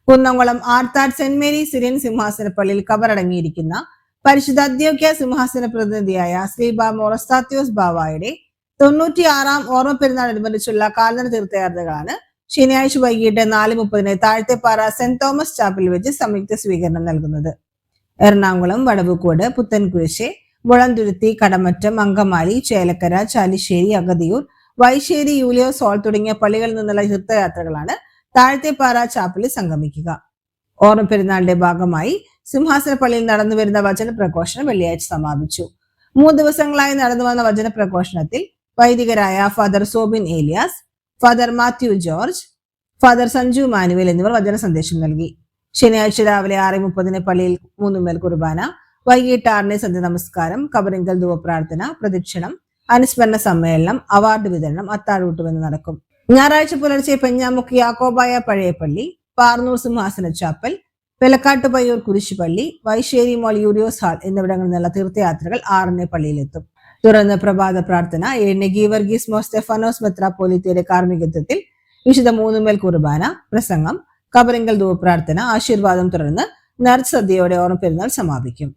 Kunnamkulam Arthat saint Mary Syrian സിംഹാസന പള്ളിയിൽ കബറടങ്ങിയിരിക്കുന്ന പരിശുദ്ധ അന്ത്യോക്യ സിംഹാസന പ്രതിനിധിയായ ശ്രീ മൊറസ്താത്യോസ് ബാവായുടെ 96-ാം ഓർമ്മ പെരുന്നാളനുബന്ധിച്ചുള്ള കാൽനട തീർത്ഥയാത്രകളാണ് ശനിയാഴ്ച വൈകിട്ട് 4:30 താഴത്തെപ്പാറ സെന്റ് തോമസ് ചാപ്പലിൽ വെച്ച് സംയുക്ത സ്വീകരണം നൽകുന്നത്. എറണാകുളം, വടവുകോട്, പുത്തൻകുരിശ്, മുളന്തുരുത്തി, കടമറ്റം, അങ്കമാലി, ചേലക്കര, ചാലിശ്ശേരി, അഗതിയൂർ, വൈശ്ശേരി, യൂലിയോസ് ഹോൾ തുടങ്ങിയ പള്ളികളിൽ നിന്നുള്ള തീർത്ഥയാത്രകളാണ് താഴത്തെപ്പാറ ചാപ്പലിൽ സംഗമിക്കുക. ഓർമ്മ പെരുന്നാളിന്റെ ഭാഗമായി സിംഹാസന പള്ളിയിൽ നടന്നു വരുന്ന വചന പ്രഘോഷണം വെള്ളിയാഴ്ച സമാപിച്ചു. 3 ദിവസങ്ങളായി നടന്നു വന്ന വചന പ്രഘോഷണത്തിൽ വൈദികരായ father Sobin Elias, father Mathew George, father Sanju Manuel എന്നിവർ വചന സന്ദേശം നൽകി. ശനിയാഴ്ച രാവിലെ 6:30 പള്ളിയിൽ 3 മേൽ കുർബാന, വൈകിട്ട് 6 സന്ധ്യ നമസ്കാരം, കബറിങ്കൽ ധൂപപ്രാർത്ഥന, പ്രദക്ഷിണം, അനുസ്മരണ സമ്മേളനം, അവാർഡ് വിതരണം, അത്താഴൂട്ടുമെന്ന് നടക്കും. ഞായറാഴ്ച പുലർച്ചെ പെഞ്ഞാമുക്ക് യാക്കോബായ പഴയപ്പള്ളി, പാർന്നൂർ സിംഹാസന ചാപ്പൽ, പെലക്കാട്ടുപയ്യൂർ കുരിശുപള്ളി, വൈശ്ശേരി മോൾ യൂലിയോസ് ഹാൾ എന്നിവിടങ്ങളിൽ നിന്നുള്ള തീർത്ഥയാത്രകൾ 6 പള്ളിയിലെത്തും. തുടർന്ന് പ്രഭാത പ്രാർത്ഥന 7 ഗീവർഗീസ് മോർ സ്തെഫാനോസ് മെത്രാപ്പോലീത്തയുടെ കാർമ്മികത്വത്തിൽ വിശുദ്ധ 3 മേൽ കുർബാന, പ്രസംഗം, കബറിങ്കൽ ധൂപപ്രാർത്ഥന, ആശീർവാദം തുടർന്ന് നർസദ്യയോടെ ഓർമ്മ പെരുന്നാൾ സമാപിക്കും.